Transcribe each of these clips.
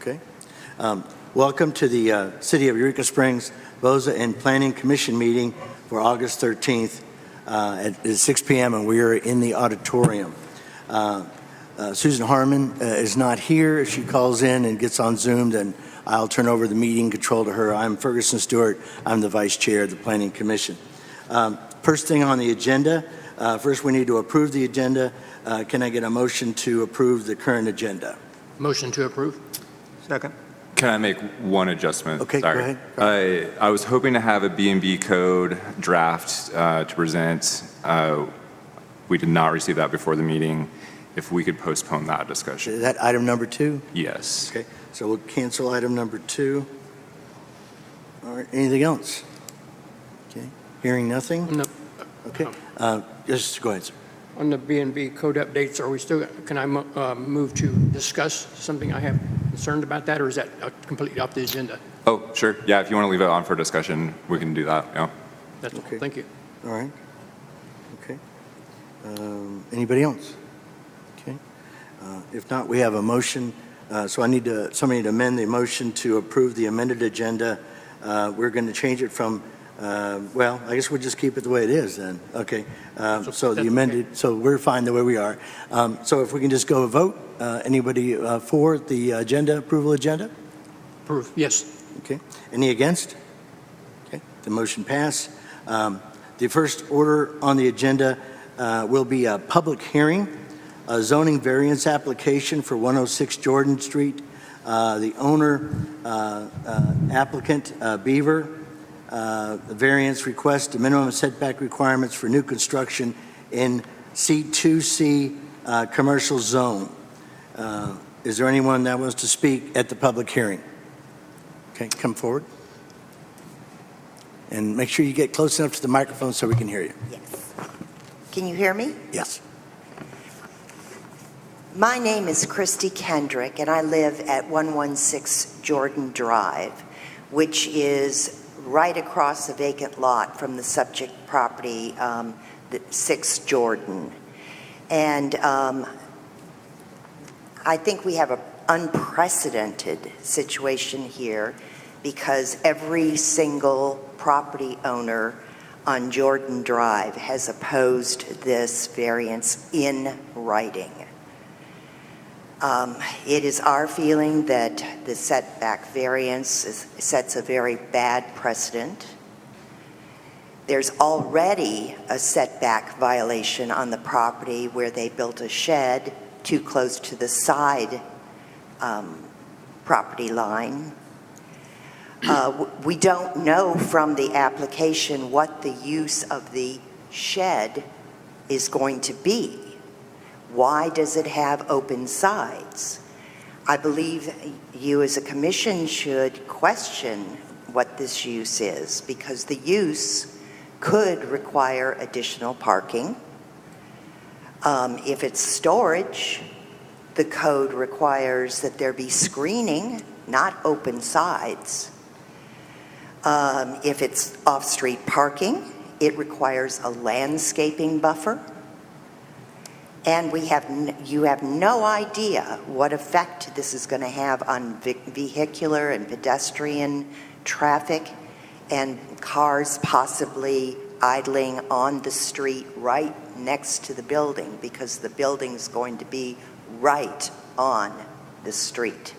Okay. Welcome to the City of Eureka Springs BOZA and Planning Commission meeting for August 13th at 6 p.m. and we are in the auditorium. Susan Harmon is not here. If she calls in and gets on Zoom, then I'll turn over the meeting control to her. I'm Ferguson Stewart. I'm the Vice Chair of the Planning Commission. First thing on the agenda, first we need to approve the agenda. Can I get a motion to approve the current agenda? Motion to approve. Second. Can I make one adjustment? Okay, Sorry. go ahead. I was hoping to have a B&B code draft to present. We did not receive that before the meeting. If we could postpone that discussion. Is that item number 2? Yes. Okay, so we'll cancel item number 2. All right, anything else? Okay, hearing nothing? No. Okay, just go ahead, sir. On the B&B code updates, are we still, can I move to discuss something I have concerned about that, or is that completely off the agenda? Oh, sure. Yeah, if you want to leave it on for discussion, we can do that. Yeah. That's all. Okay. Thank you. All right, okay. Anybody else? Okay, if not, we have a motion. So I need somebody to amend the motion to approve the amended agenda. We're going to change it from well, I guess we'll just keep it the way it is then. Okay. So the amended, okay. So we're fine the way we are. So if we can just go a vote. Anybody for the approval agenda? Approve. Yes. Okay. Any against? Okay. The motion passed. The first order on the agenda will be a public hearing, a zoning variance application for 106 Jordan Street. The owner, applicant Beaver, the variance request the minimum setback requirements for new construction in C2C commercial zone. Is there anyone that wants to speak at the public hearing? Okay, come forward. And make sure you get close enough to the microphone so we can hear you. Yes. Can you hear me? Yes. My name is Christy Kendrick, and I live at 116 Jordan Drive, which is right across the vacant lot from the subject property, 6 Jordan. And I think we have an unprecedented situation here because every single property owner on Jordan Drive has opposed this variance in writing. It is our feeling that the setback variance sets a very bad precedent. There's already a setback violation on the property where they built a shed too close to the side property line. We don't know from the application what the use of the shed is going to be. Why does it have open sides? I believe you as a commission should question what this use is because the use could require additional parking. If it's storage, the code requires that there be screening, not open sides. If it's off-street parking, it requires a landscaping buffer. And you have no idea what effect this is going to have on vehicular and pedestrian traffic and cars possibly idling on the street right next to the building because the building is going to be right on the street.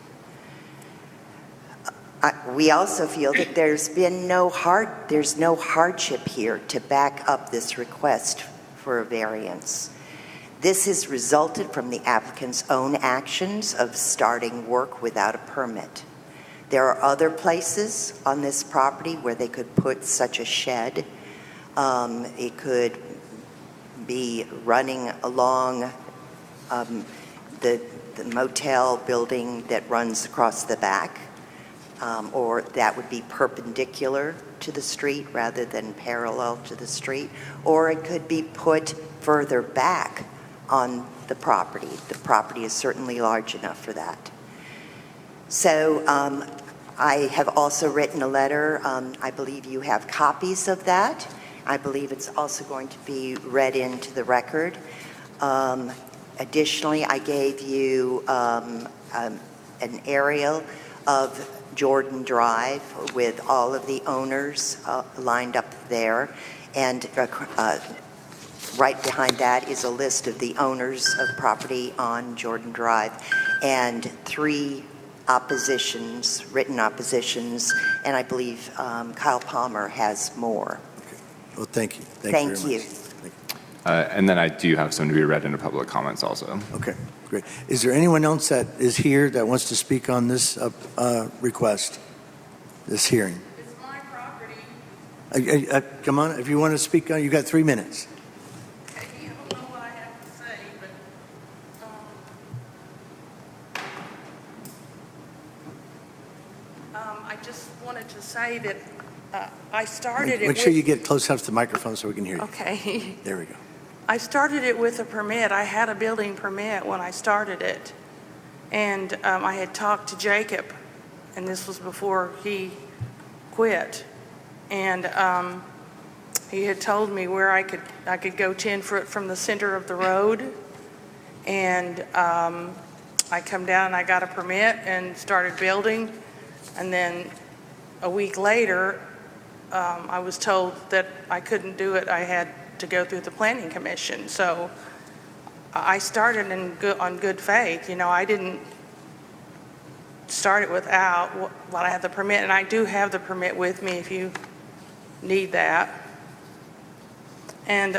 We also feel that there's no hardship here to back up this request for a variance. This has resulted from the applicant's own actions of starting work without a permit. There are other places on this property where they could put such a shed. It could be running along the motel building that runs across the back, or that would be perpendicular to the street rather than parallel to the street, or it could be put further back on the property. The property is certainly large enough for that. So I have also written a letter. I believe you have copies of that. I believe it's also going to be read into the record. Additionally, I gave you an aerial of Jordan Drive with all of the owners lined up there. And right behind that is a list of the owners of property on Jordan Drive and 3 oppositions, written oppositions, and I believe Kyle Palmer has more. Well, thank you. Thank very you. much. And then I do have some to be read into public comments also. Okay, great. Is there anyone else that is here that wants to speak on this request, this hearing? It's my property. Come on, if you want to speak, you got 3 minutes. You don't know what I have to say, but I just wanted to say that I started it Make sure you get close enough to the microphone so we can hear you. Okay. There we go. I started it with a permit. I had a building permit when I started it. And I had talked to Jacob, and this was before he quit. And he had told me where I could go 10 foot from the center of the road. And I come down and I got a permit and started building. And then a week later, I was told that I couldn't do it. I had to go through the planning commission. So I started on good faith. You know, I didn't start it without, well, I had the permit, and I do have the permit with me if you need that. And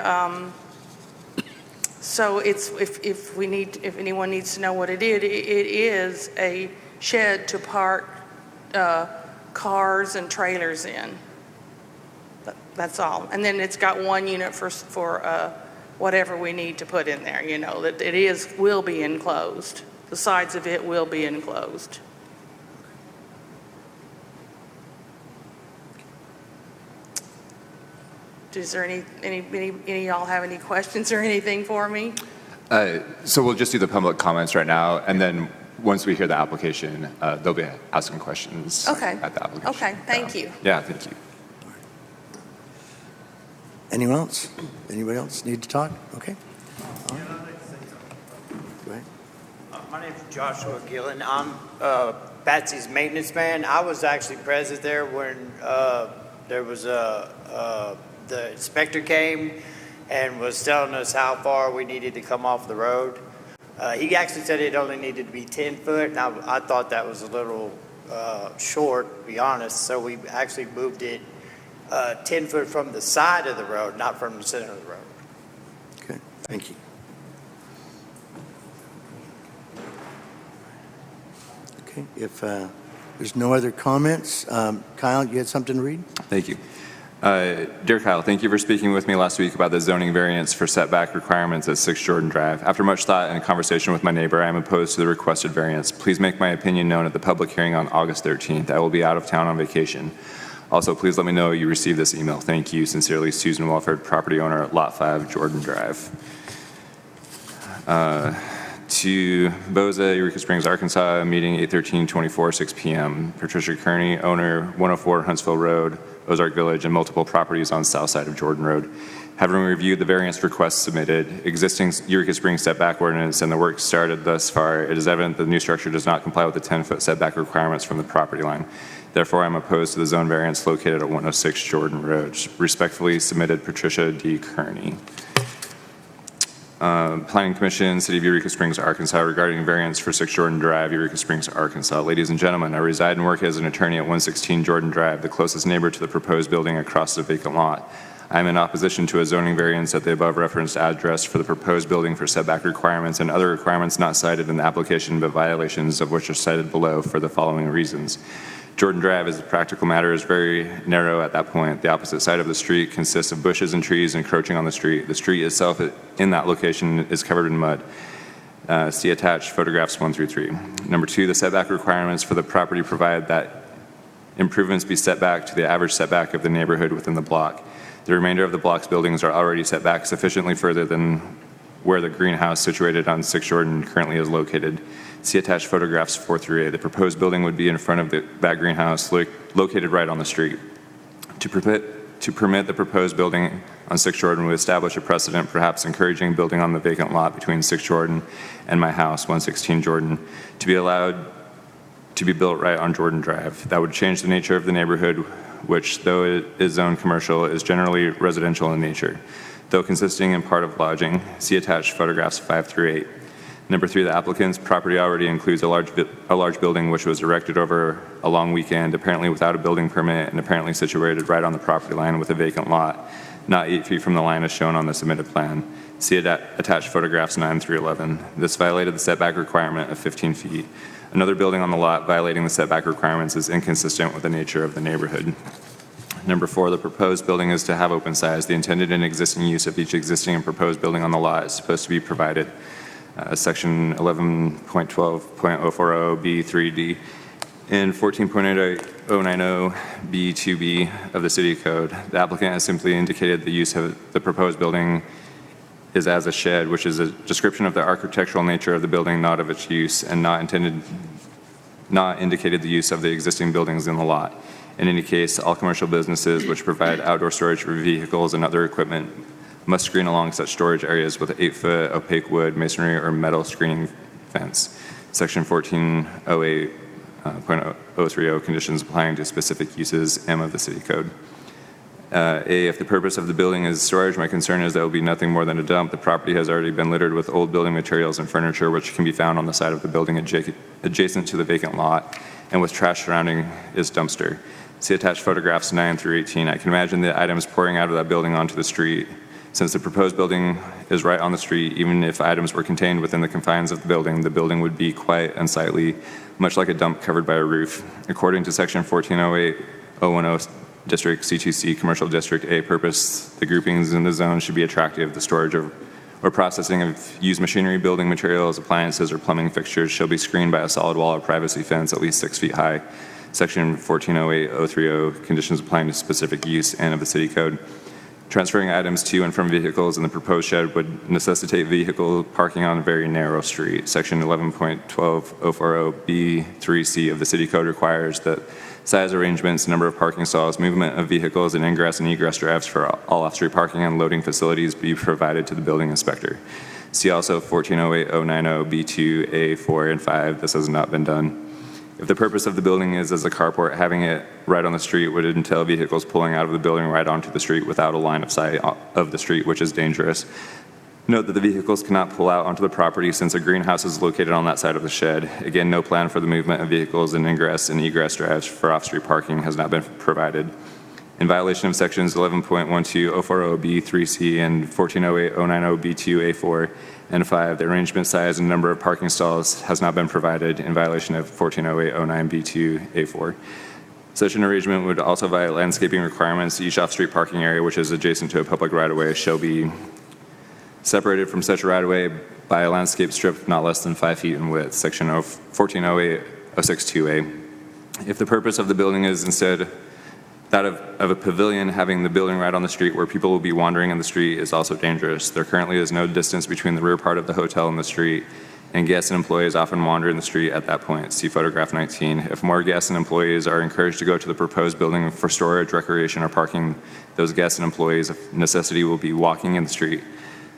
so it's, if anyone needs to know what it is a shed to park cars and trailers in. That's all. And then it's got 1 unit for whatever we need to put in there, you know, that it will be enclosed. The sides of it will be enclosed. Is there any of y'all have any questions or anything for me? So we'll just do the public comments right now, and then once we hear the application, they'll be asking questions Okay. at the application. Okay, thank you. Yeah, thank you. Anyone else? Anybody else need to talk? Okay. All right. Go ahead. My name is Joshua Gillen. I'm Batsy's maintenance man. I was actually present there when there was the inspector came and was telling us how far we needed to come off the road. He actually said it only needed to be 10 foot, and I thought that was a little short, to be honest, so we actually moved it 10 foot from the side of the road, not from the center of the road. Okay, thank you. Okay, if there's no other comments, Kyle, you had something to read? Thank you. Dear Kyle, thank you for speaking with me last week about the zoning variance for setback requirements at 6 Jordan Drive. After much thought and a conversation with my neighbor, I am opposed to the requested variance. Please make my opinion known at the public hearing on August 13th. I will be out of town on vacation. Also, please let me know you received this email. Thank you. Sincerely, Susan Welford, property owner at Lot 5, Jordan Drive. To Boza, Eureka Springs, Arkansas, meeting 8/13/24, 6 p.m. Patricia Kearney, owner, 104 Huntsville Road, Ozark Village, and multiple properties on south side of Jordan Road. Having reviewed the variance requests submitted, existing Eureka Springs setback ordinance, and the work started thus far, it is evident that the new structure does not comply with the 10-foot setback requirements from the property line. Therefore, I am opposed to the zone variance located at 106 Jordan Road. Respectfully submitted, Patricia D. Kearney. Planning Commission, City of Eureka Springs, Arkansas, regarding variance for 6 Jordan Drive, Eureka Springs, Arkansas. Ladies and gentlemen, I reside and work as an attorney at 116 Jordan Drive, the closest neighbor to the proposed building across the vacant lot. I am in opposition to a zoning variance at the above referenced address for the proposed building for setback requirements and other requirements not cited in the application, but violations of which are cited below for the following reasons. Jordan Drive, as a practical matter, is very narrow at that point. The opposite side of the street consists of bushes and trees encroaching on the street. The street itself in that location is covered in mud. See attached photographs 1 through 3. Number 2, the setback requirements for the property provide that improvements be set back to the average setback of the neighborhood within the block. The remainder of the block's buildings are already set back sufficiently further than where the greenhouse situated on 6 Jordan currently is located. See attached photographs 4 through 8. The proposed building would be in front of that greenhouse located right on the street. To permit the proposed building on 6 Jordan would establish a precedent, perhaps encouraging building on the vacant lot between 6 Jordan and my house, 116 Jordan. To be allowed to be built right on Jordan Drive. That would change the nature of the neighborhood, which, though it is zoned commercial, is generally residential in nature, though consisting in part of lodging. See attached photographs 5 through 8. Number 3, the applicant's property already includes a large building which was erected over a long weekend, apparently without a building permit and apparently situated right on the property line with a vacant lot, not 8 feet from the line as shown on the submitted plan. See attached photographs 9 through 11. This violated the setback requirement of 15 feet. Another building on the lot violating the setback requirements is inconsistent with the nature of the neighborhood. Number 4, the proposed building is to have open size. The intended and existing use of each existing and proposed building on the lot is supposed to be provided. Section 11.12.040B3D and 14.090B2B of the City Code. The applicant has simply indicated the use of the proposed building is as a shed, which is a description of the architectural nature of the building, not of its use, and not indicated the use of the existing buildings in the lot. In any case, all commercial businesses which provide outdoor storage for vehicles and other equipment must screen along such storage areas with an 8-foot opaque wood, masonry, or metal screening fence. Section 1408.030 conditions applying to specific uses, M of the City Code. A, if the purpose of the building is storage, my concern is that it will be nothing more than a dump. The property has already been littered with old building materials and furniture, which can be found on the side of the building adjacent to the vacant lot, and with trash surrounding its dumpster. See attached photographs 9 through 18. I can imagine the items pouring out of that building onto the street. Since the proposed building is right on the street, even if items were contained within the confines of the building would be quite unsightly, much like a dump covered by a roof. According to Section 1408.010 District C2C Commercial District A purpose, the groupings in the zone should be attractive. The storage or processing of used machinery, building materials, appliances, or plumbing fixtures shall be screened by a solid wall or privacy fence at least 6 feet high. Section 1408.030 conditions applying to specific use and of the City Code. Transferring items to and from vehicles in the proposed shed would necessitate vehicle parking on a very narrow street. Section 11.12040B3C of the City Code requires that size arrangements, number of parking stalls, movement of vehicles, and ingress and egress drives for all off-street parking and loading facilities be provided to the building inspector. See also 1408.090B2, A4, and 5. This has not been done. If the purpose of the building is as a carport, having it right on the street would entail vehicles pulling out of the building right onto the street without a line of sight of the street, which is dangerous. Note that the vehicles cannot pull out onto the property since a greenhouse is located on that side of the shed. Again, no plan for the movement of vehicles and ingress and egress drives for off-street parking has not been provided. In violation of sections 11.12040B3C and 1408.090B2, A4, and 5, the arrangement size and number of parking stalls has not been provided in violation of 1408.09B2, A4. Such an arrangement would also violate landscaping requirements. Each off-street parking area which is adjacent to a public right-of-way shall be separated from such a by a landscape strip not less than 5 feet in width, section 1408.062A. If the purpose of the building is instead that of a pavilion, having the building right on the street where people will be wandering in the street is also dangerous. There currently is no distance between the rear part of the hotel and the street, and guests and employees often wander in the street at that point. See photograph 19. If more guests and employees are encouraged to go to the proposed building for storage, recreation, or parking, those guests and employees of necessity will be walking in the street.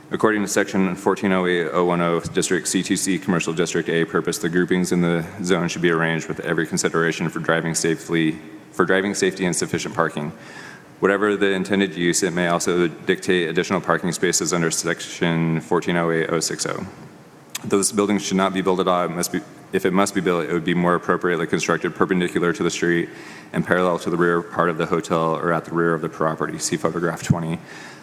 According to section 1408.010 District C2C Commercial District A purpose, the groupings in the zone should be arranged with every consideration for driving safety and sufficient parking. Whatever the intended use, it may also dictate additional parking spaces under section 1408.060. Though this building should not be built at all, if it must be built, it would be more appropriately constructed perpendicular to the street and parallel to the rear part of the hotel or at the rear of the property. See photograph 20.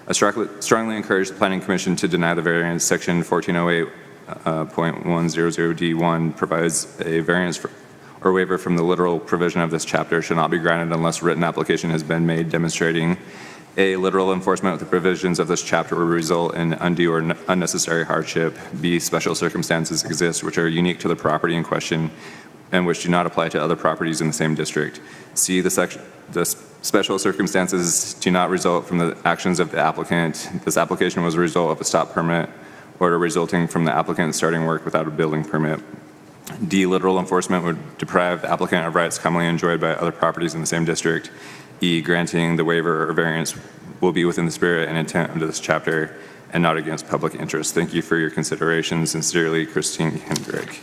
I strongly encourage the Planning Commission to deny the variance. Section 1408.100D1 provides a variance or waiver from the literal provision of this chapter should not be granted unless written application has been made demonstrating A, literal enforcement of the provisions of this chapter will result in undue or unnecessary hardship. B, special circumstances exist which are unique to the property in question and which do not apply to other properties in the same district. C, the special circumstances do not result from the actions of the applicant. This application was a result of a stop permit order resulting from the applicant starting work without a building permit. D, literal enforcement would deprive the applicant of rights commonly enjoyed by other properties in the same district. E, granting the waiver or variance will be within the spirit and intent of this chapter and not against public interest. Thank you for your consideration. Sincerely, Christine Hendrick.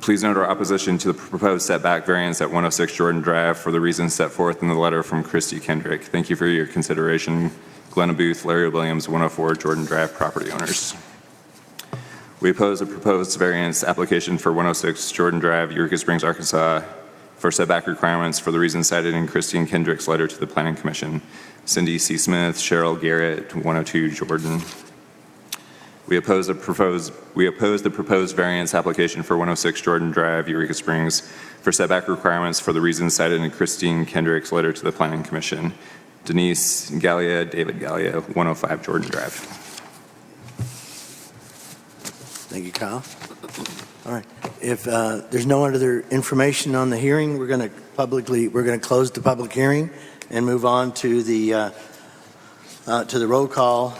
Please note our opposition to the proposed setback variance at 106 Jordan Drive for the reasons set forth in the letter from Christy Kendrick. Thank you for your consideration. Glenna Booth, Larry Williams, 104 Jordan Drive property owners. We oppose the proposed variance application for 106 Jordan Drive, Eureka Springs, Arkansas, for setback requirements for the reasons cited in Christy Kendrick's letter to the Planning Commission. Cindy C. Smith, Cheryl Garrett, 102 Jordan. We oppose the proposed variance application for 106 Jordan Drive, Eureka Springs, for setback requirements for the reasons cited in Christine Kendrick's letter to the Planning Commission. Denise Gallia, David Gallia, 105 Jordan Drive. Thank you, Kyle. All right. If there's no other information on the hearing, we're going to close the public hearing and move on to the roll call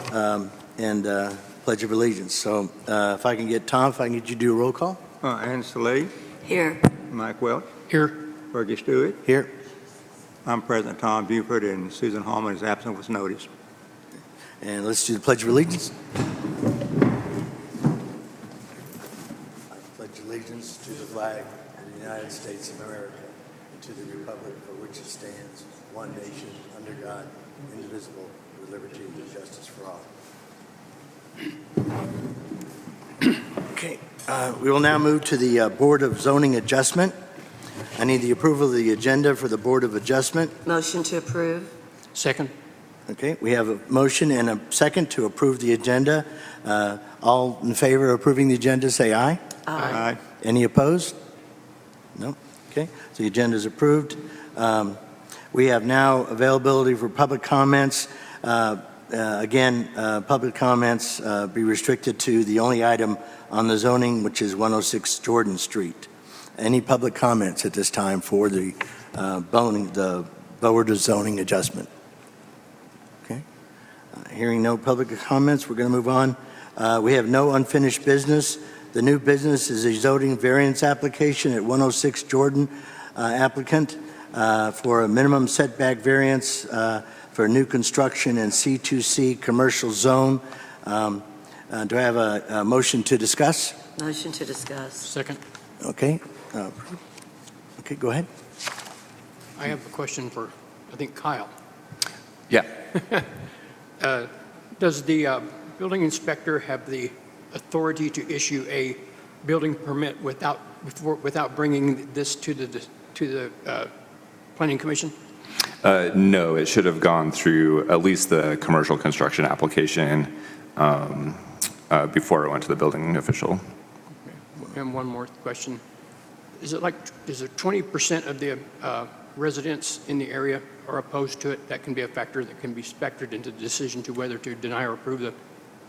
and Pledge of Allegiance. So if I can get Tom, if I can get you to do a roll call. Ann Sallee, Here. Mike Welch, Here. Fergie Stewart. Here. I'm President Tom Buford, and Susan Hallman is absent with notice. And let's do the Pledge of Allegiance. I pledge allegiance to the flag of the United States of America and to the republic for which it stands, one nation, under God, indivisible, with liberty and justice for all. Okay, we will now move to the Board of Zoning Adjustment. I need the approval of the agenda for the Board of Adjustment. Motion to approve. Second. Okay, we have a motion and a second to approve the agenda. All in favor of approving the agenda, say aye. Aye. Any opposed? No? Okay, so the agenda is approved. We have now availability for public comments. Again, public comments be restricted to the only item on the zoning, which is 106 Jordan Street. Any public comments at this time for the Board of Zoning Adjustment? Okay. Hearing no public comments, we're going to move on. We have no unfinished business. The new business is a zoning variance application at 106 Jordan applicant for a minimum setback variance for new construction in C2C commercial zone. Do I have a motion to discuss? Motion to discuss. Second. Okay. Okay, go ahead. I have a question for, I think, Kyle. Yeah. Does the building inspector have the authority to issue a building permit without bringing this to the Planning Commission? No, it should have gone through at least the commercial construction application before it went to the building official. And one more question. Is it 20% of the residents in the area are opposed to it? That can be a factor that can be factored into the decision to whether to deny or approve the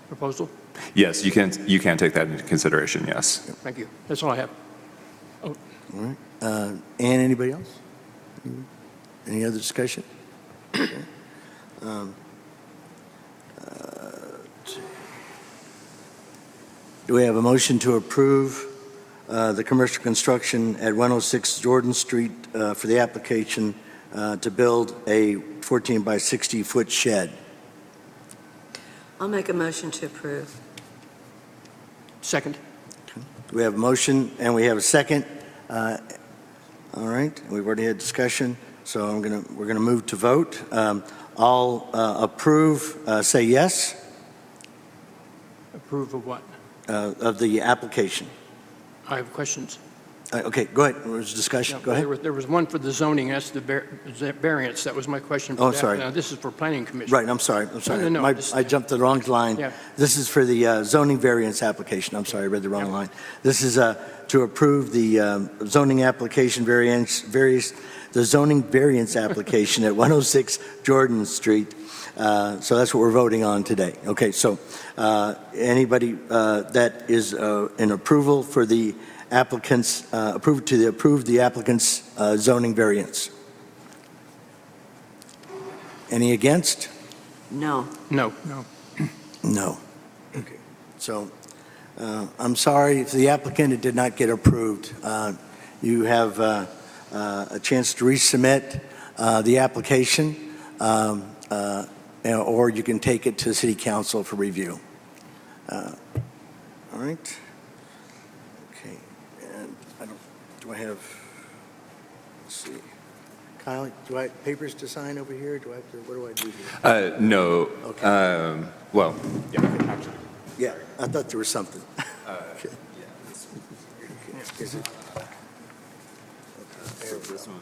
proposal? Yes, you can take that into consideration, yes. Thank you. That's all I have. All right. And anybody else? Any other discussion? Okay. Do we have a motion to approve the commercial construction at 106 Jordan Street for the application to build a 14 by 60 foot shed? I'll make a motion to approve. Second. We have a motion and we have a second. All right, we've already had discussion, so we're gonna move to vote. All approve, say yes, Approve of what? of the application. I have questions. Okay, go ahead. There's discussion. Yeah, Go ahead. There was one for the zoning, that's the variance. That was my question. for Oh, that. sorry. Now, this is for Planning Commission. Right, I'm sorry. No, I jumped the wrong line. Yeah. This is for the zoning variance application. I'm sorry, I read the wrong line. This is to approve the zoning application the zoning variance application at 106 Jordan Street. So that's what we're voting on today. Okay, so anybody that is in approval for the applicants, approve the applicant's zoning variance? Any against? No. No. No. Okay. So I'm sorry if the applicant did not get approved. You have a chance to resubmit the application, or you can take it to City Council for review. All right. Okay. And I don't do I have, let's see. Kyle, do I have papers to sign over here? Do I have to, what do I do here? No. Okay. Well, yeah, actually. Yeah, I thought there was something. Okay. Is it? This one.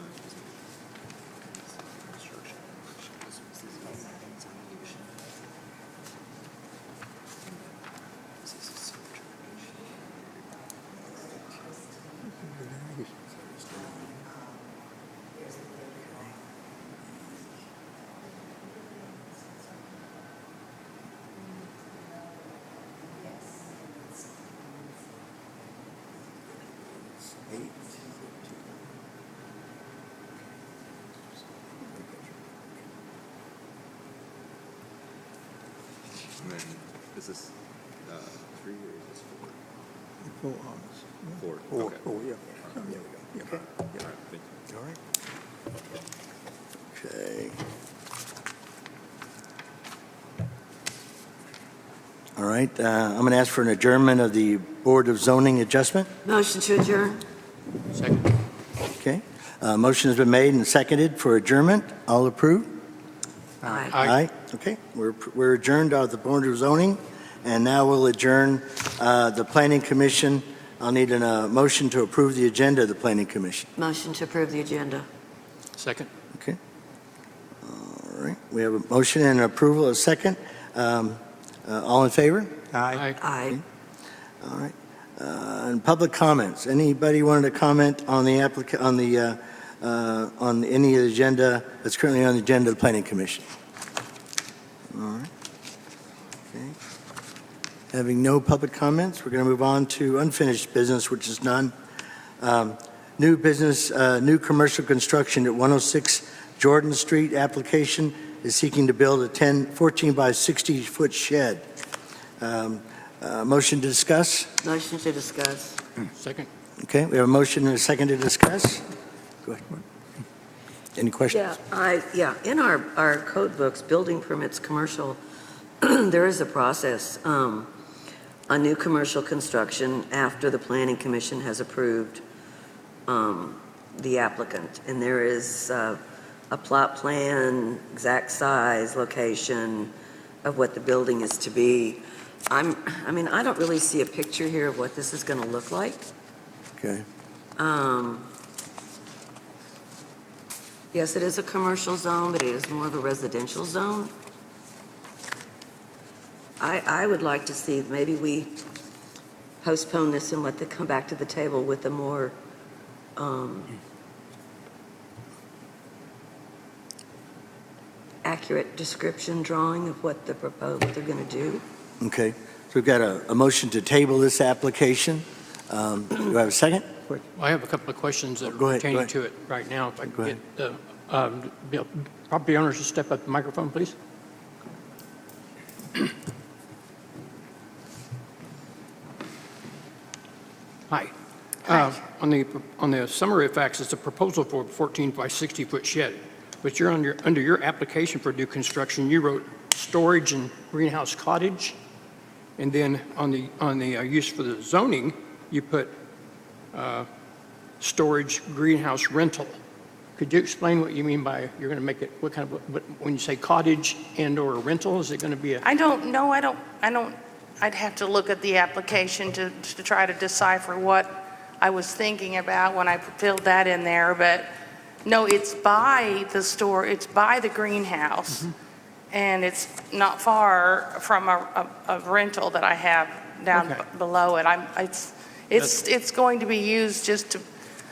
Is this 3 or is this 4? 4. Oh, Okay. oh, yeah. There we go. Okay. All right, thank you. All right. Okay. All right, I'm going to ask for an adjournment of the Board of Zoning Adjustment. Motion to adjourn? Second. Okay. Motion has been made and seconded for adjournment. All approve? Aye. Aye. Okay, we're adjourned out of the Board of Zoning, and now we'll adjourn the Planning Commission. I'll need a motion to approve the agenda of the Planning Commission. Motion to approve the agenda? Second. Okay. All right, we have a motion and an approval, a second. All in favor? Aye. Aye. All right. And public comments. Anybody wanted to comment on the on any of the agenda that's currently on the agenda of the Planning Commission? All right. Okay. Having no public comments, we're going to move on to unfinished business, which is none. New business, new commercial construction at 106 Jordan Street. Application is seeking to build a 14 by 60 foot shed. Motion to discuss? Motion to discuss? Second. Okay, we have a motion and a second to discuss. Go ahead. Any questions? In our code books, building permits, commercial, there is a process on new commercial construction after the Planning Commission has approved the applicant. And there is a plot plan, exact size, location of what the building is to be. I don't really see a picture here of what this is going to look like. Okay. Yes, it is a commercial zone, but it is more of a residential zone. I would like to see, maybe we postpone this and let them come back to the table with a more accurate description drawing of what they're going to do. Okay, so we've got a motion to table this application. Do I have a second? Well, I have a couple of questions that are Go ahead, go pertaining ahead. to it right now. If I Go could get the property owners to step up to the microphone, please. Hi. On the summary of facts, it's a proposal for a 14 by 60 foot shed. But you're under your application for new construction, you wrote storage and greenhouse cottage. And then on the use for the zoning, you put storage greenhouse rental. Could you explain what you mean by you're going to make it, what kind of, when you say cottage and or rental, is it going to be a? I don't know, I'd have to look at the application to try to decipher what I was thinking about when I filled that in there, but no, it's by the store, it's by the greenhouse, and it's not far from a rental that I have down Okay. below it. It's going to be used just to,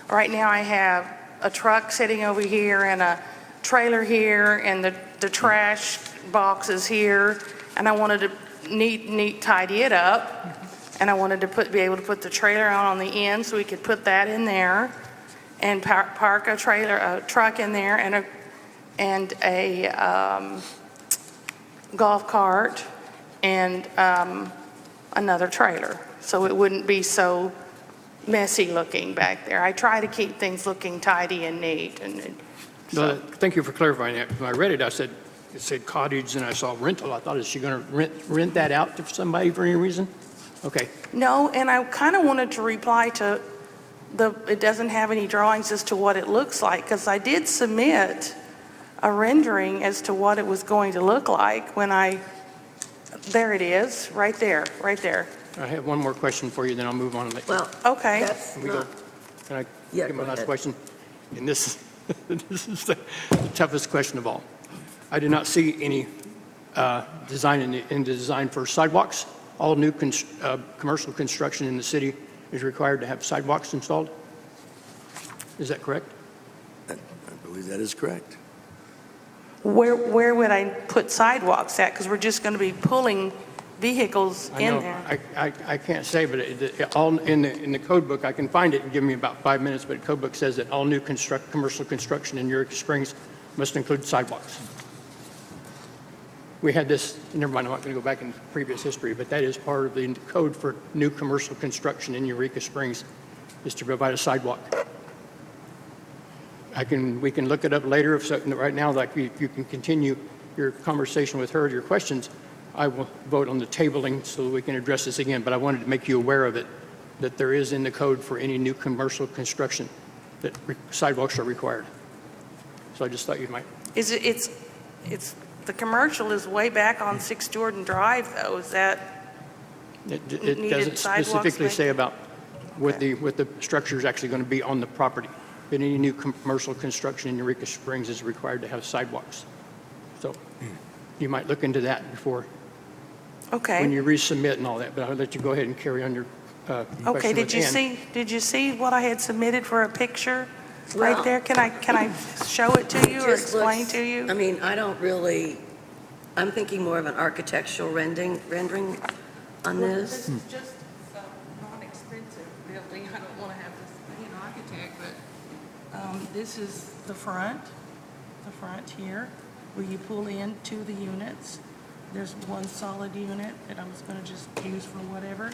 right now I have a truck sitting over here and a trailer here and the trash boxes here, and I wanted to neat tidy it up, and I wanted to be able to put the trailer out on the end so we could put that in there and park a truck in there and a golf cart and another trailer, so it wouldn't be so messy looking back there. I try to keep things looking tidy and neat, and No, thank you for clarifying that. When I read it, it said cottage, and I saw rental. I thought, is she going to rent that out to somebody for any reason? Okay. no, and I kind of wanted to reply to it doesn't have any drawings as to what it looks like, because I did submit a rendering as to what it was going to look like when there it is, right there, right there. I have one more question for you, then I'll move on and let you. Well, Okay. that's Can we go? not, Can I Yeah, get my go last ahead. question? And this is the toughest question of all. I did not see any design in the design for sidewalks. All new commercial construction in the city is required to have sidewalks installed. Is that correct? I believe that is correct. Where would I put sidewalks at? Because we're just going to be pulling vehicles I in know, there. I can't say, but all in the code book, I can find it and give me about 5 minutes, but the code book says that all new commercial construction in Eureka Springs must include sidewalks. We had this, never mind, I'm not going to go back in previous history, but that is part of the code for new commercial construction in Eureka Springs, is to provide a sidewalk. We can look it up later, if so, right now, like you can continue your conversation with her, your questions. I will vote on the tabling so that we can address this again, but I wanted to make you aware of it, that there is in the code for any new commercial construction that sidewalks are required. So I just thought you might. The commercial is way back on 6 Jordan Drive, though. Is that, It Needed doesn't sidewalks, specifically maybe? say about what the structure is actually going to be on the property. But any new commercial construction in Eureka Springs is required to have sidewalks. So you might look into that before, when okay. you resubmit and all that, but I'll let you go ahead and carry on your Okay, question with Ann. did you see what I had submitted for a picture Well- right there? Can I show it to you or just explain looks- to you? I mean, I'm thinking more of an architectural rendering on this. is just a non-expensive building. I don't want to have this be an architect, but this is the front here, where you pull into the units. There's one solid unit that I was going to just use for whatever,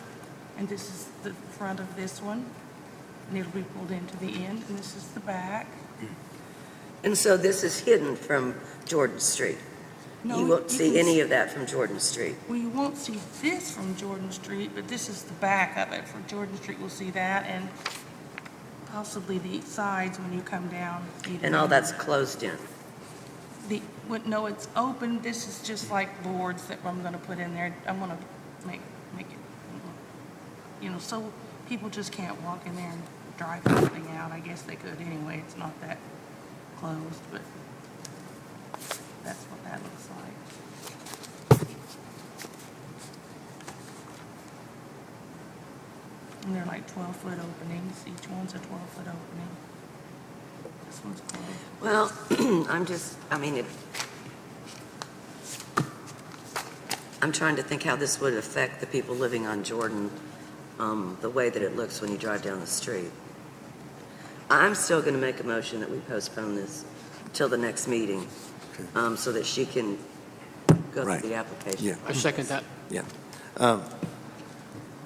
and this is the front of this one, and it'll be pulled into the end, and this is the back. And so this is hidden from Jordan Street. No, You won't you see can any of that from Jordan Street. Well, you won't see this from Jordan Street, but this is the back of it. For Jordan Street, we'll see that, and possibly the sides when you come down. And all that's closed in. No, it's open. This is just like boards that I'm going to put in there. I'm going to make it, so people just can't walk in there and drive something out. I guess they could anyway. It's not that closed, but that's what that looks like. And they're like 12-foot openings. Each one's a 12-foot opening. This one's closed. Well, I'm trying to think how this would affect the people living on Jordan, the way that it looks when you drive down the street. I'm still going to make a motion that we postpone this till the next meeting, so that she can go Right. through the application. Yeah. I second that.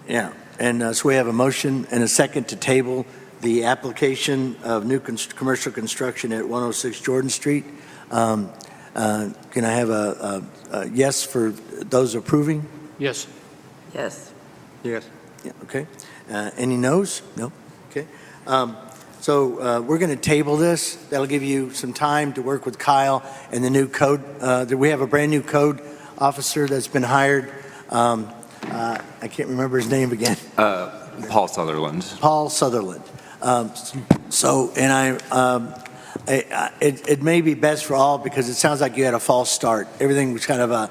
Yeah, and so we have a motion and a second to table the application of new commercial construction at 106 Jordan Street. Can I have a yes for those approving? Yes. Yes. Yes. Yeah, okay. Any noes? No? Okay. So we're going to table this. That'll give you some time to work with Kyle and the new code. We have a brand-new code officer that's been hired. I can't remember his name again. Paul Sutherland. Paul Sutherland. It may be best for all because it sounds like you had a false start. Everything was kind of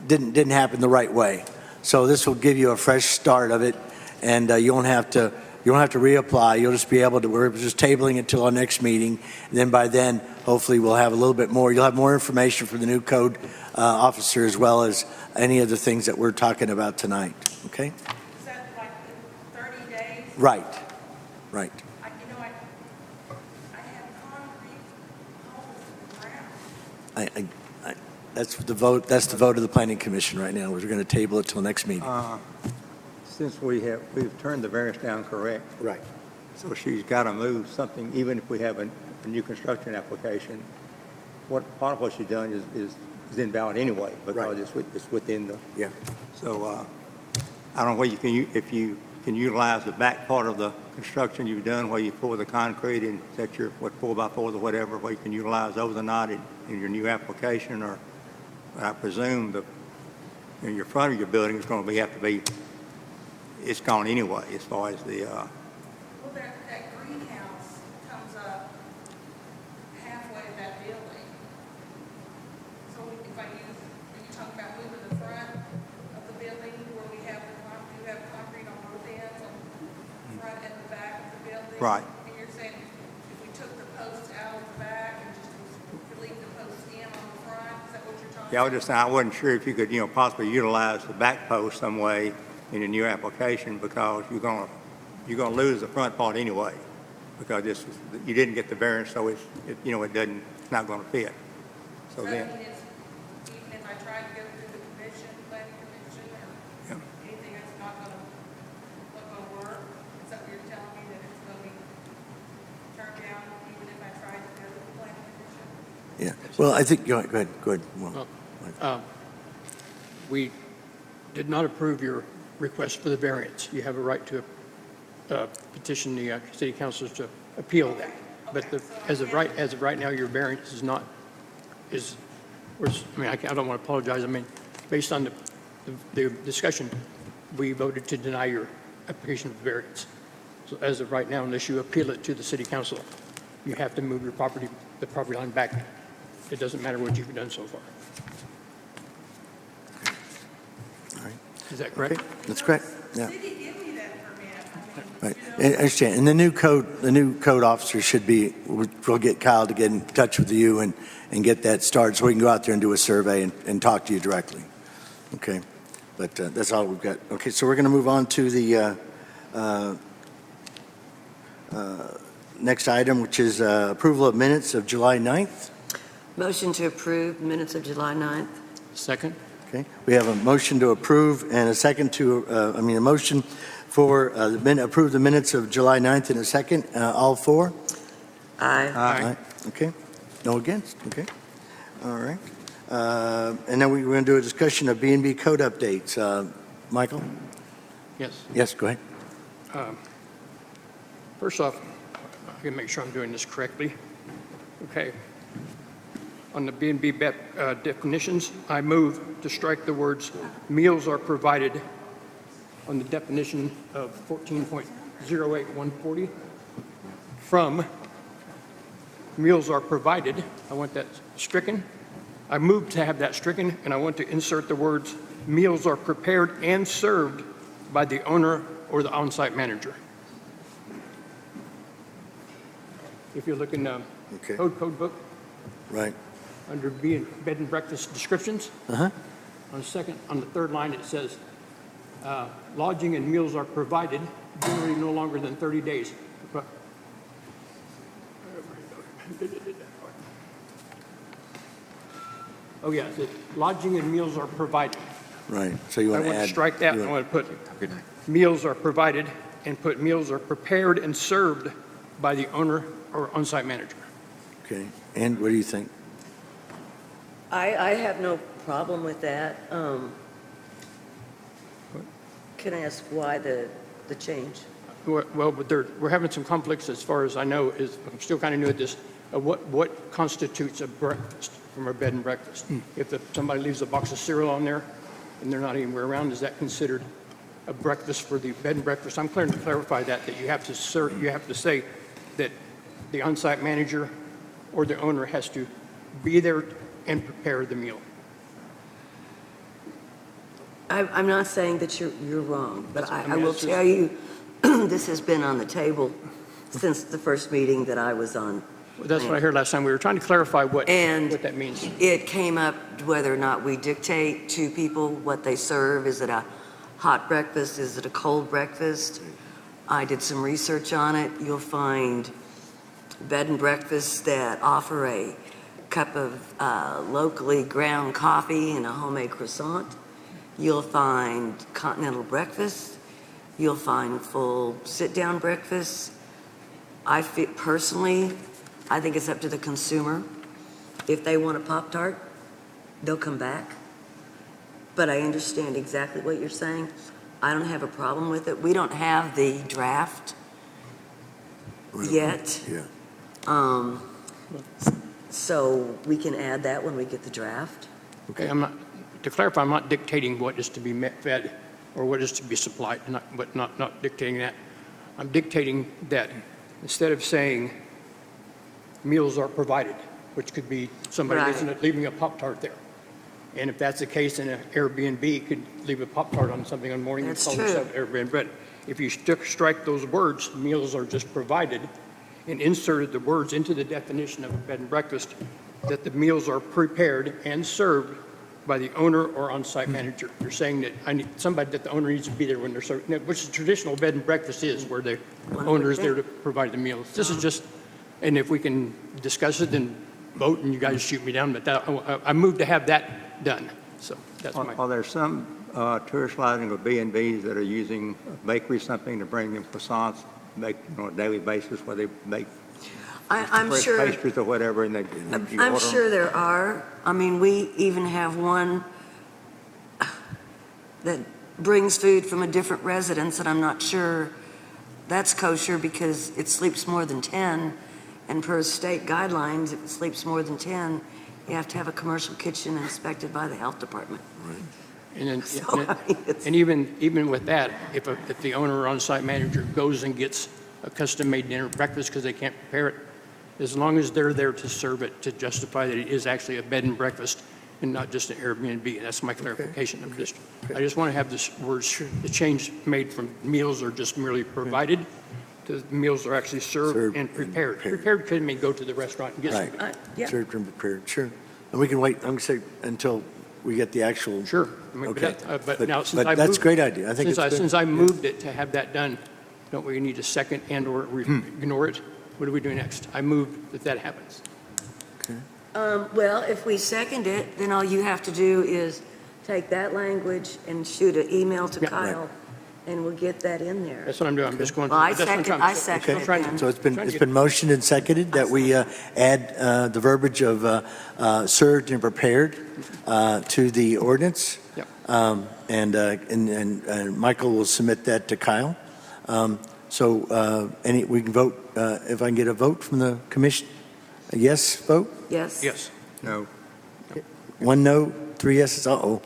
didn't happen the right way. So this will give you a fresh start of it, and you won't have to reapply. You'll just be able to. We're just tabling it till our next meeting. And then by then, hopefully, we'll have a little bit more. You'll have more information from the new code officer as well as any of the things that we're talking about tonight. Okay. Is that like 30 days? Right. I have concrete holes in the ground. That's the vote. That's the vote of the planning commission right now. We're going to table it till next meeting. Since we've turned the variance down correct, Right. so she's got to move something, even if we have a new construction application. Part of what she's done is invalid anyway, because Right. it's within the. Yeah. So I don't know where if you can utilize the back part of the construction you've done where you pour the concrete and set your, what, 4x4s or whatever, where you can utilize those or not in your new application, or I presume your front of your building is going to have to be, it's gone anyway as far as the, Well, that greenhouse comes up halfway of that building. So if I use, are you talking about moving the front of the building where we have you have concrete on both ends, on the front and the back of the building? Right. And you're saying if we took the posts out of the back and just leave the posts in on the front, is that what you're talking about? yeah, I was just saying, I wasn't sure if you could, possibly utilize the back post some way in a new application, because you're going to lose the front part anyway, because you didn't get the variance, so it's not going to fit. So So, I then, mean, even if I tried to go through the commission, planning commission, or Yeah. anything, it's not gonna work? Is that what you're telling me, that it's gonna be turned down even if I tried to go to the planning commission? Yeah, well, I think, go ahead. Well, We did not approve your request for the variance. You have a right to petition the city councilors to appeal that. But as of right now, your variance is not, I don't want to apologize. I mean, based on the discussion, we voted to deny your application for variance. So as of right now, unless you appeal it to the city council, you have to move the property line back. It doesn't matter what you've done so far. all right. Is that correct? Okay, that's correct, yeah. City give me that permit, Right, I understand. And the new code officer we'll get Kyle to get in touch with you and get that started, so we can go out there and do a survey and talk to you directly. Okay, but that's all we've got. Okay, so we're going to move on to the next item, which is approval of minutes of July 9th. Motion to approve minutes of July 9th. Second? Okay, we have a motion to approve and a second a motion for approve the minutes of July 9th and a second. All four? Aye. Aye. Okay. No against? Okay. All right. And then we're going to do a discussion of B&B code updates. Michael? Yes. Yes, go ahead. First off, I can make sure I'm doing this correctly. Okay. On the B&B definitions, I move to strike the words "meals are provided" on the definition of 14.08140 from "meals are provided." I want that stricken. I move to have that stricken, and I want to insert the words "meals are prepared and served by the owner or the on-site manager." If you look in the Okay. code book, Right. under bed and breakfast descriptions, Uh-huh. on the third line, it says, lodging and meals are provided generally no longer than 30 days. Oh, yeah, it says, lodging and meals are provided. Right. So you I want to want add? to strike that. you I want- want to put meals are provided and put meals are prepared and served by the owner or on-site manager. Okay. And what do you think? I have no problem with that. Can I ask why the change? Well, but we're having some conflicts as far as I know. I'm still kind of new at this. What constitutes a breakfast from a bed and breakfast? If somebody leaves a box of cereal on there and they're not anywhere around, is that considered a breakfast for the bed and breakfast? I'm trying to clarify that you have to say that the on-site manager or the owner has to be there and prepare the meal. I'm not saying that you're wrong, but I I mean, will it's just- tell you, this has been on the table since the first meeting that I was on. That's what I heard last time. We were trying to clarify what And that means. it came up whether or not we dictate to people what they serve. Is it a hot breakfast? Is it a cold breakfast? I did some research on it. You'll find bed and breakfasts that offer a cup of locally ground coffee and a homemade croissant. You'll find continental breakfast. You'll find full sit-down breakfast. Personally, I think it's up to the consumer. If they want a Pop-Tart, they'll come back. But I understand exactly what you're saying. I don't have a problem with it. We don't have the draft yet. Yeah. So we can add that when we get the draft. Okay, to clarify, I'm not dictating what is to be fed or what is to be supplied, not dictating that. I'm dictating that instead of saying meals are provided, which could be somebody Right. leaving a Pop-Tart there. And if that's the case, then an Airbnb could leave a Pop-Tart on something on morning and That's call true. themselves Airbnb. But if you strike those words, meals are just provided, and inserted the words into the definition of a bed and breakfast, that the meals are prepared and served by the owner or on-site manager. You're saying that that the owner needs to be there when they're serving, which the traditional bed and breakfast is, where the owner is there to provide the meals. This is just, and if we can discuss it and vote and you guys shoot me down, but I moved to have that done. So that's my, Are there some tourist lodging or B&Bs that are using a bakery something to bring them croissants, make on a daily basis where they make I'm fresh sure. pastries or whatever, and you I'm order sure them? there are. I mean, we even have one that brings food from a different residence, and I'm not sure that's kosher because it sleeps more than 10. And per state guidelines, if it sleeps more than 10, you have to have a commercial kitchen inspected by the health department. and then, So, I mean, it's- and even with that, if the owner or on-site manager goes and gets a custom-made dinner breakfast because they can't prepare it, as long as they're there to serve it, to justify that it is actually a bed and breakfast and not just an Airbnb. That's my clarification. I just want to have this words, the change made from meals are just merely provided to meals are actually served and prepared. Prepared could mean go to the restaurant and get Right. something. Yeah. Served and prepared, sure. And we can wait, I'm going to say, until we get the actual. Sure. I mean, Okay. But now, since I But that's a moved- great idea. I think it's good. Since I moved it to have that done, don't we need a second and/or ignore it? What do we do next? I moved that happens. Well, if we second it, then all you have to do is take that language and shoot an email to Yeah. Kyle, and we'll get that in there. That's what I'm doing. I'm just going. Well, I that's what I'm second, trying- I second I'm it trying to- then. So it's been, trying to it's get- been motioned and seconded that we add the verbiage of served and prepared to the ordinance. Yep. And Michael will submit that to Kyle. So we can vote, if I can get a vote from the commission? A yes vote? Yes? Yes. No. One no, three yeses, uh-oh.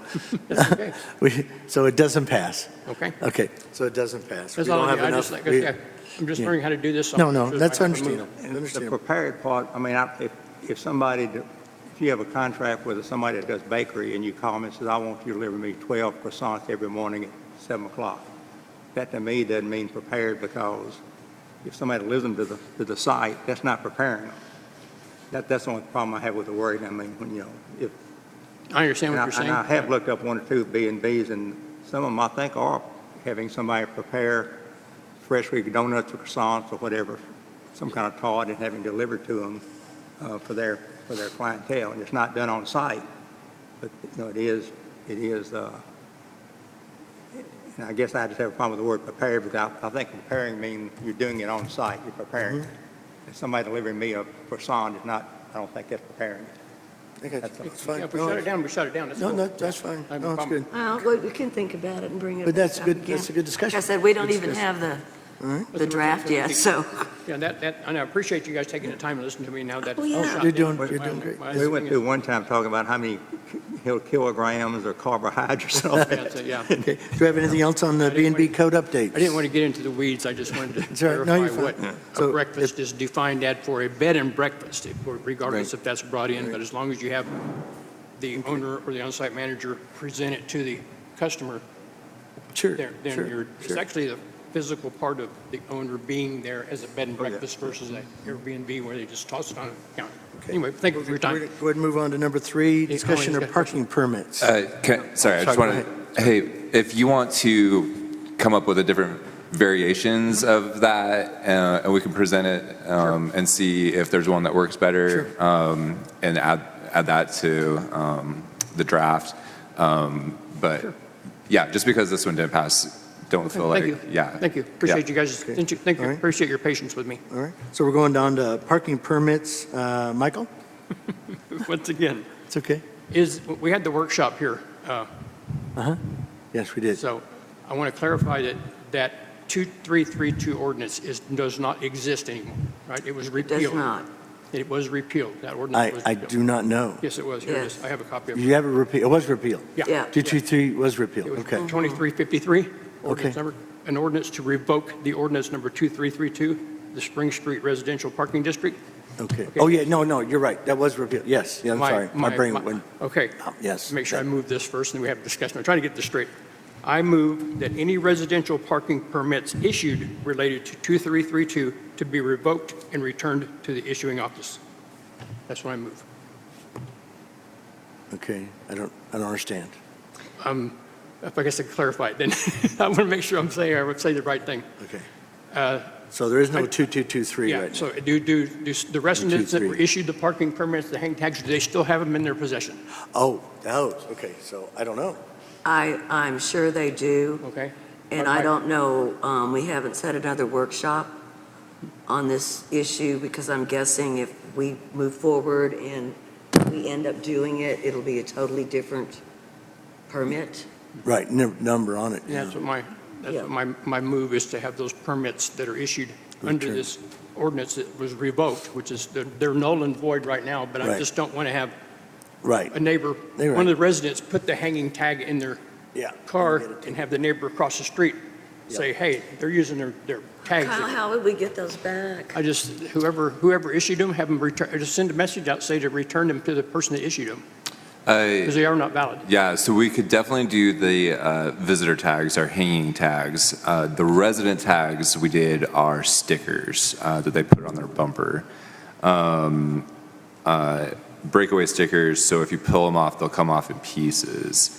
That's okay. So it doesn't pass. Okay. Okay, so it doesn't pass. That's We all don't I have need. enough. I'm just yeah. learning how to do this. so No, I'm no, sure that's I have to move. understandable. The Understandable. prepared part, I mean, if somebody, if you have a contract with somebody that does bakery and you call them and says, I want you to deliver me 12 croissants every morning at 7 o'clock, that to me doesn't mean prepared, because if somebody delivers them to the site, that's not preparing them. That's the only problem I have with the word. I mean, when, if, I understand what and you're saying. I have looked up one or two B&Bs, and some of them I think are having somebody prepare fresh Greek donuts or croissants or whatever, some kind of tart, and having delivered to them for their clientele. And it's not done on site, but it is. And I guess I just have a problem with the word prepared, because I think preparing means you're doing it on site. You're preparing it. If somebody delivering me a croissant is not, I don't think that's preparing it. I got you. That's all. It's fine. Yeah, if we shut it down, we shut it down. That's No, cool. no, that's fine. I have No, no it's problem. good. Well, we can think about it and bring it But that's back good, up that's a again. good discussion. Like I said, we don't Good even discussion. have right. the draft yet, so. Yeah, and I appreciate you guys taking the time to listen to me now that. Oh, yeah. all shot You're down. doing My- great. my- We went through one time talking about how many kilograms or carbohydrates and all Yeah, that. that's it, yeah. Okay. Do we have anything else on the I didn't B&B code updates? I didn't want to get into the weeds, I just wanted to That's all right. No, clarify you're what fine. a So breakfast is defined at for a bed and breakfast, regardless Right. if that's brought in, Right. but as long as you have the owner or the on-site manager present it to the customer, Sure, then sure, you're, it's sure. actually the physical part of the owner being there as a bed and Oh, yeah. breakfast versus a Airbnb where they just toss it on a counter. Okay. Anyway, thank you for your Go time. ahead and move on to number 3, discussion Colleen, of you got a parking permits. Sorry, I Sorry, just go wanted, hey, if you want to come up with a different variations of that, and we can present it and see if there's one that works better, and add that to the draft. But yeah, just because this one didn't pass, don't feel like, Thank you. yeah. Thank you. Appreciate you guys. Okay. Thank you. All right. Appreciate your patience with me. All right, so we're going down to parking permits. Michael? Once again, It's okay. we had the workshop here. Yes, we did. So I want to clarify that 2332 ordinance does not exist anymore, right? It was It repealed. does not. It was repealed. That ordinance was I repealed. do not know. Yes, it was. Here it Yes. is. I have a copy of it. You have it repealed, it was repealed? Yeah. 223 was repealed, It was okay. 2353, ordinance Okay. number, an ordinance to revoke the ordinance number 2332, the Spring Street Residential Parking District. Okay. Oh, yeah, no, you're right, that was repealed, yes, yeah, I'm sorry, my brain went, Okay. yes. Make sure I move this first, and then we have a discussion. I'm trying to get this straight. I move that any residential parking permits issued related to 2332 to be revoked and returned to the issuing office. That's what I move. Okay, I don't understand. If I guess I clarify it, then I want to make sure I would say the right thing. Okay. So there is no 2223 Yeah, right now? so do the residents that were 223. issued the parking permits, the hang tags, do they still have them in their possession? Oh, those, okay, so I don't know. I'm sure they do, Okay? and I don't know, we haven't set another workshop on this issue, because I'm guessing if we move forward and we end up doing it, it'll be a totally different permit. Right, number on it. And that's yeah. what my move is, to have those permits that are issued under Return. this ordinance that was revoked, which is, they're null and void right now, but I Right. just don't want to have Right, a neighbor, You're one right. of the residents put the hanging tag in their yeah. car and have the neighbor across the street Yeah. say, hey, they're using their tags. Kyle, how would we get those back? I just, whoever issued them, have them return, just send a message out, say to return them to the person that issued them, because they are not valid. Yeah, so we could definitely do the visitor tags, our hanging tags. The resident tags we did are stickers that they put on their bumper. Breakaway stickers, so if you peel them off, they'll come off in pieces.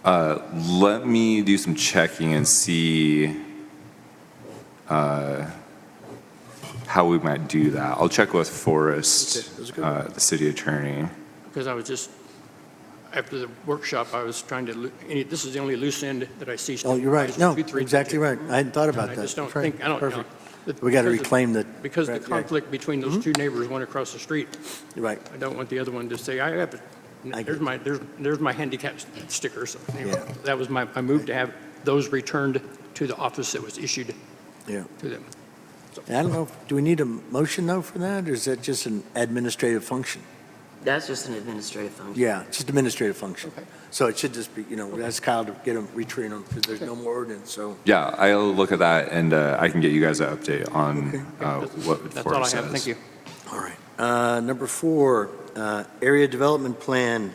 Let me do some checking and see how we might do that. I'll check with Forrest, Okay, that's a good one. the city attorney. Because I was just, after the workshop, I was trying to, this is the only loose end that I see. Oh, you're right, no, 2, 3, exactly right, I hadn't thought about I that. just don't That's right. think, I don't know. Perfect. We got to reclaim the. Because the correct, yeah. conflict between those two neighbors, one across the street, You're right, I don't want the other one to say, I have, I there's get there's my handicap sticker. So anyway, Yeah. that was my move, to have those returned to the office that was issued yeah. to them. And I don't know, do we need a motion though for that, or is that just an administrative function? That's just an administrative function. Yeah, it's just administrative function. Okay. So it should just be, ask Kyle to get them, retrain them, because there's no more ordinance, so. Yeah, I'll look at that and I can get you guys an update on Okay. what That's all I Forrest have. says. Thank you. All right. Number 4, area development plan,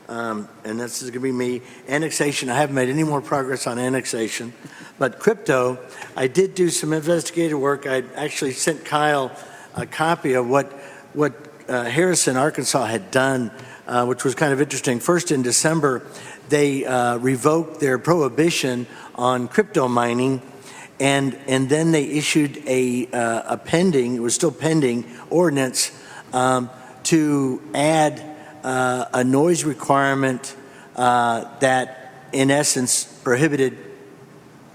and this is going to be me. Annexation, I haven't made any more progress on annexation, but crypto, I did do some investigative work. I actually sent Kyle a copy of what Harrison, Arkansas had done, which was kind of interesting. First, in December, they revoked their prohibition on crypto mining, and then they issued a pending, it was still pending, ordinance to add a noise requirement that, in essence, prohibited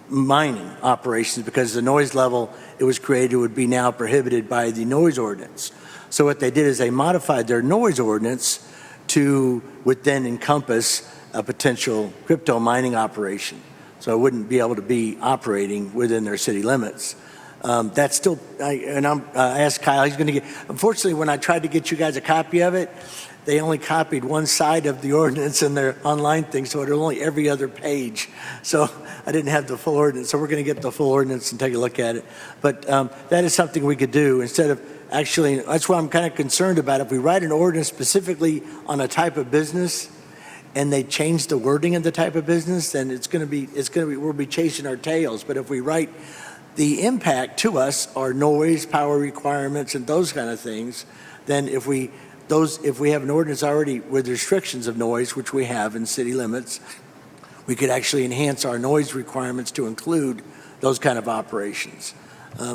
mining operations, because the noise level it was created would be now prohibited by the noise ordinance. So what they did is they modified their noise ordinance would then encompass a potential crypto mining operation. So it wouldn't be able to be operating within their city limits. That's still, I asked Kyle, he's going to get, unfortunately, when I tried to get you guys a copy of it, they only copied one side of the ordinance in their online thing, so it was only every other page. So I didn't have the full ordinance, so we're going to get the full ordinance and take a look at it. But that is something we could do instead of actually, that's why I'm kind of concerned about if we write an ordinance specifically on a type of business and they change the wording of the type of business, then we'll be chasing our tails. But if we write the impact to us are noise, power requirements, and those kind of things, then if we have an ordinance already with restrictions of noise, which we have in city limits, we could actually enhance our noise requirements to include those kind of operations.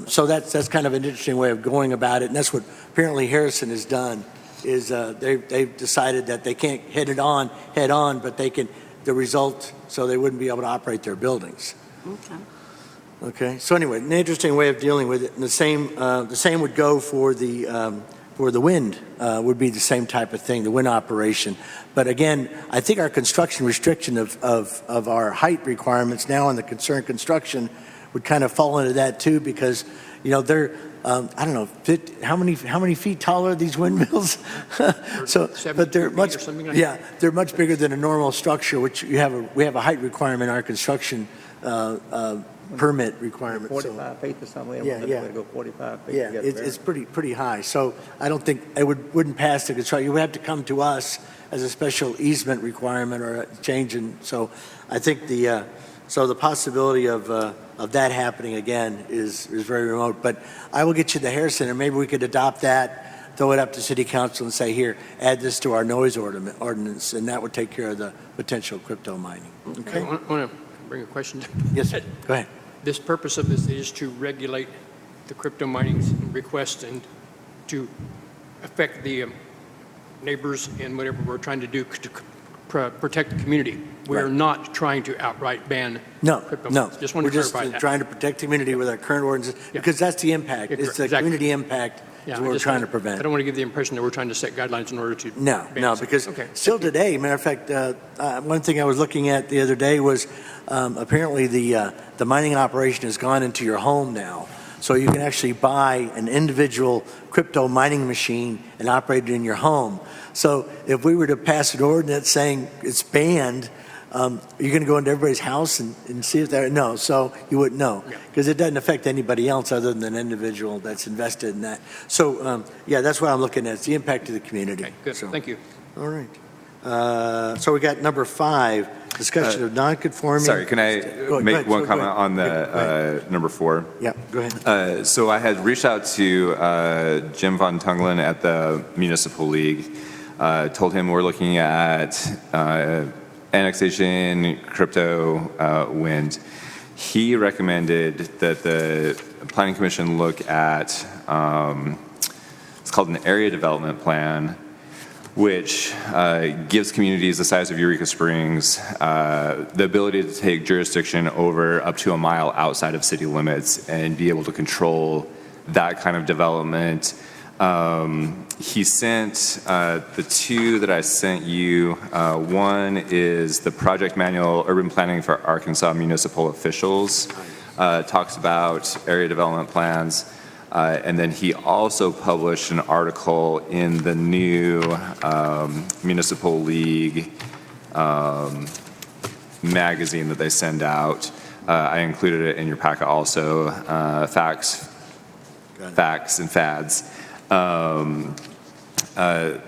So that's kind of an interesting way of going about it, and that's what apparently Harrison has done, is they've decided that they can't head on, but they can, the result, so they wouldn't be able to operate their buildings. Okay. Okay, so anyway, an interesting way of dealing with it, and the same would go for the for the wind would be the same type of thing, the wind operation. But again, I think our construction restriction of our height requirements now on the concerned construction would kind of fall into that too, because, they're, I don't know, how many feet taller are these windmills? So, but they're 72 feet much, or something like yeah, they're much bigger than a normal structure, which we have a height requirement in our construction permit requirement. So, 45 feet or something? Yeah, yeah. They go 45 feet. yeah, to get it's there. pretty high. So I don't think it wouldn't pass the construction. You would have to come to us as a special easement requirement or a change in. So I think the possibility of that happening again is very remote. But I will get you the Hair Center. Maybe we could adopt that, throw it up to City Council and say, here, add this to our noise ordinance, and that would take care of the potential crypto mining. I Okay? want to bring a question. Yes, sir. Go ahead. This purpose of this is to regulate the crypto mining requests and to affect the neighbors and whatever we're trying to do to protect the community. We are Right. not trying to outright ban No, crypto. no. Just want We're to just clarify that. trying to protect the community with our current ordinances, Yeah. because that's the impact. Yeah, It's the exactly. community impact Yeah, is I what we're just trying to don't- prevent. I don't want to give the impression that we're trying to set guidelines in order to. No, ban no, something. because Okay. still today, matter of fact, one thing I was looking at the other day was apparently the mining operation has gone into your home now. So you can actually buy an individual crypto mining machine and operate it in your home. So if we were to pass an ordinance saying it's banned, you're going to go into everybody's house and see if they're, no, so you wouldn't know. Yeah. Because it doesn't affect anybody else other than an individual that's invested in that. So, yeah, that's what I'm looking at. It's the impact to the community. Okay, good. So- Thank you. all right. So we got number 5, discussion of non-conforming. Sorry, can I Go make ahead, one go comment ahead. on Go ahead. the number 4? Yeah, go ahead. So I had reached out to Jim Von Tunglen at the Municipal League, told him we're looking at annexation, crypto, wind. He recommended that the Planning Commission look at, it's called an area development plan, which gives communities the size of Eureka Springs the ability to take jurisdiction over up to a mile outside of city limits and be able to control that kind of development. He sent the 2 that I sent you. One is the project manual, Urban Planning for Arkansas Municipal Officials. Talks about area development plans. And then he also published an article in the new Municipal League magazine that they send out. I included it in your packet also, Facts and Fads.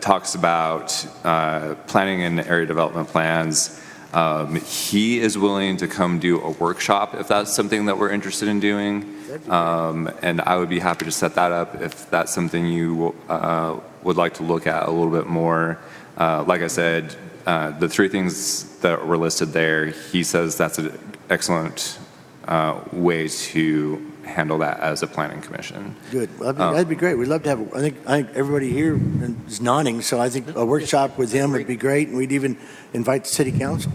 Talks about planning and area development plans. He is willing to come do a workshop if that's something that we're interested in doing. And I would be happy to set that up if that's something you would like to look at a little bit more. Like I said, the 3 things that were listed there, he says that's an excellent way to handle that as a planning commission. Good. Well, that'd be great. We'd love to have, I think everybody here is nodding, so I think a workshop with him would be great, and we'd even invite the city council.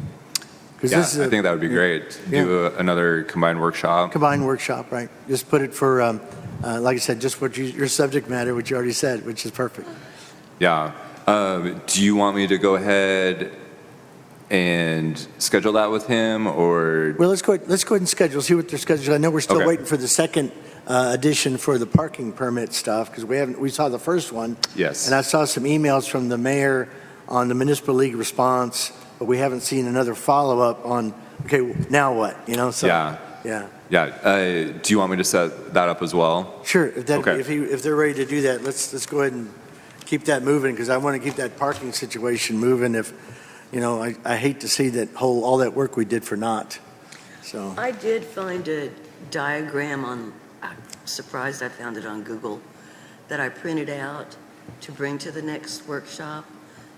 'Cause Yeah, this is I think that would be great. Do another combined workshop. combined workshop, right? Just put it for, like I said, just what your subject matter, which you already said, which is perfect. Yeah. Do you want me to go ahead and schedule that with him, or? Well, let's go ahead and schedule, see what their schedule is. I know we're still Okay. waiting for the second edition for the parking permit stuff, because we saw the first one. Yes. And I saw some emails from the mayor on the Municipal League response, but we haven't seen another follow-up on, okay, now what, so. Yeah. Yeah, Yeah. Do you want me to set that up as well? sure. If Okay. if they're ready to do that, let's go ahead and keep that moving, because I want to keep that parking situation moving. If, I hate to see all that work we did for naught, so. I did find a diagram I'm surprised I found it on Google, that I printed out to bring to the next workshop.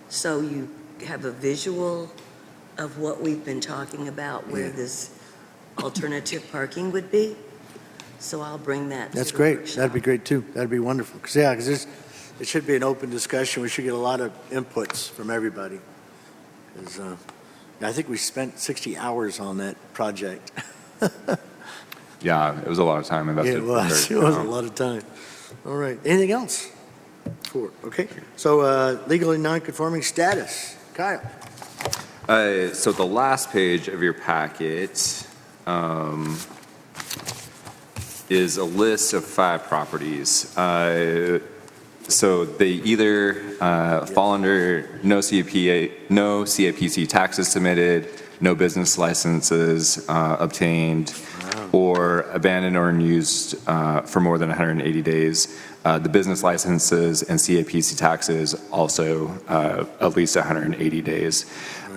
So you have a visual of what we've been talking about, where Yeah. this alternative parking would be. So I'll bring that to That's the great. workshop. That'd be great too. That'd be wonderful. Because it should be an open discussion. We should get a lot of inputs from everybody. 'Cause, I think we spent 60 hours on that project. Yeah, it was a lot of time invested. It was. compared It was to a now. lot of time. All right. Anything else? 4. Okay, so legally non-conforming status. Kyle? So the last page of your packet is a list of 5 properties. So they either fall under no CAPC taxes submitted, no business licenses obtained, or abandoned or unused for more than 180 days. The business licenses and CAPC taxes also at least 180 days.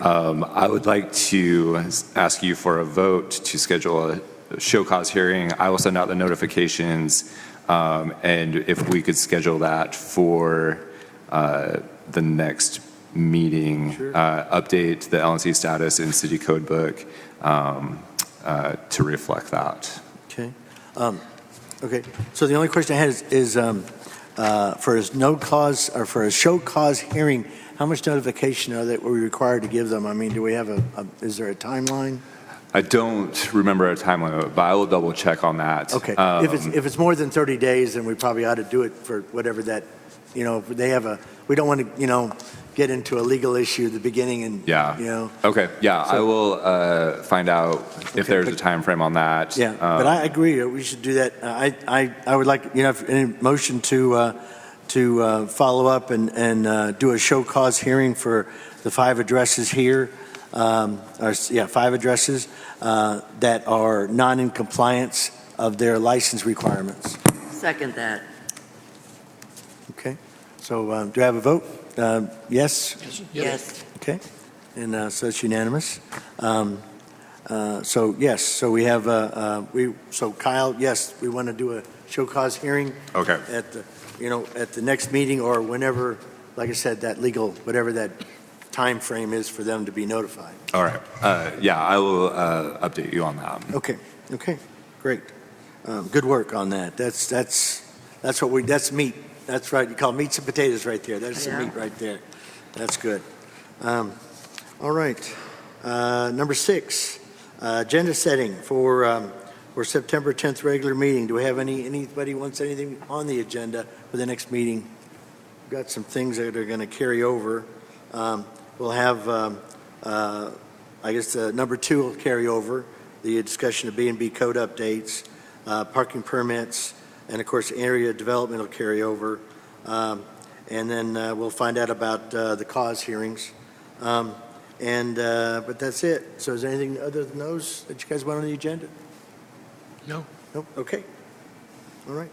I would like to ask you for a vote to schedule a show cause hearing. I will send out the notifications, and if we could schedule that for the next meeting, update the LNC status in City Code Book to reflect that. Okay. Okay, so the only question I had is for his no cause, or for a show cause hearing, how much notification are that we required to give them? I mean, do we have is there a timeline? I don't remember a time limit, but I will double check on that. Okay, if it's more than 30 days, then we probably ought to do it for whatever that, if they have we don't want to, get into a legal issue at the beginning and, Yeah. Okay. Yeah, I will find out if there's a time frame on that. Yeah, but I agree, we should do that. I would like, any motion to follow up and do a show cause hearing for the 5 addresses here, 5 addresses that are not in compliance of their license requirements. Second that. Okay, so do I have a vote? Yes? Yes. Okay, and so it's unanimous. So yes, so we have, so Kyle, yes, we want to do a show cause hearing. Okay. At the, at the next meeting or whenever, like I said, that legal, whatever that time frame is for them to be notified. All right. Yeah, I will update you on that. Okay, great. Good work on that. That's that's meat. That's right. You call meats and potatoes right there. That's the meat right there. That's good. All right. Number 6, agenda setting for September 10th regular meeting. Do we have anybody wants anything on the agenda for the next meeting? We've got some things that are going to carry over. We'll have, I guess, number 2 will carry over, the discussion of B&B code updates, parking permits, and, of course, area development will carry over. And then we'll find out about the cause hearings. But that's it. So is there anything other than those that you guys want on the agenda? No. Nope. Okay. All right.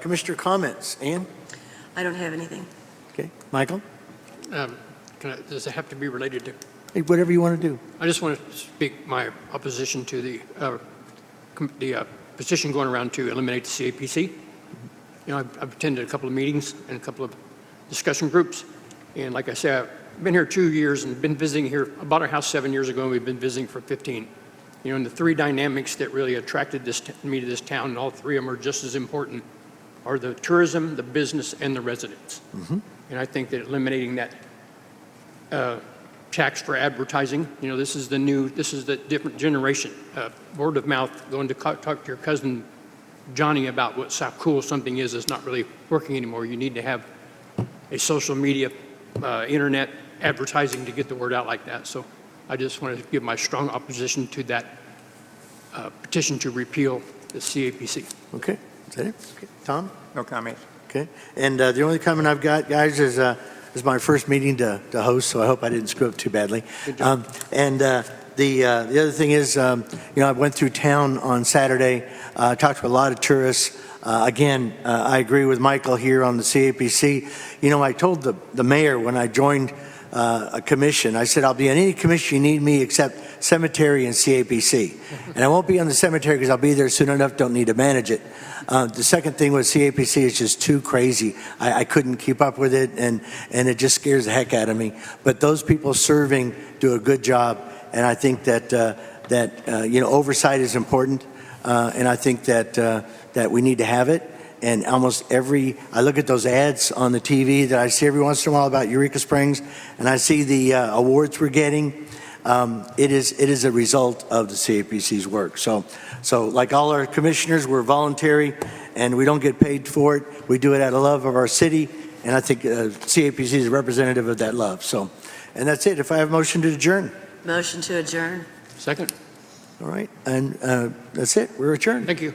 Commissioner comments. Ann? I don't have anything. Okay. Michael? Does it have to be related to? Hey, whatever you want to do. I just want to speak my opposition to the petition going around to eliminate the CAPC. I've attended a couple of meetings and a couple of discussion groups, and like I said, I've been here 2 years and been visiting here. I bought a house 7 years ago, and we've been visiting for 15. And the 3 dynamics that really attracted me to this town, and all 3 of them are just as important, are the tourism, the business, and the residents. Mm-hmm. And I think that eliminating that tax for advertising, this is the different generation. Word of mouth, going to talk to your cousin Johnny about how cool something is not really working anymore. You need to have a social media, internet advertising to get the word out like that. So I just want to give my strong opposition to that petition to repeal the CAPC. Okay. Is that it? Okay. Tom? No comments. Okay. And the only comment I've got, guys, is this is my first meeting to host, so I hope I didn't screw up too badly. Good job. The other thing is, I went through town on Saturday, talked to a lot of tourists. Again, I agree with Michael here on the CAPC. I told the mayor when I joined a commission, I said, I'll be on any commission you need me except cemetery and CAPC. And I won't be on the cemetery because I'll be there soon enough, don't need to manage it. The second thing with CAPC is just too crazy. I couldn't keep up with it, and it just scares the heck out of me. But those people serving do a good job, and I think that oversight is important, and I think that we need to have it. And I look at those ads on the TV that I see every once in a while about Eureka Springs, and I see the awards we're getting. It is a result of the CAPC's work. So like all our commissioners, we're voluntary, and we don't get paid for it. We do it out of love of our city, and I think CAPC is a representative of that love. So, and that's it. If I have a motion to adjourn. Motion to adjourn? Second? All right, and that's it. We're adjourned. Thank you.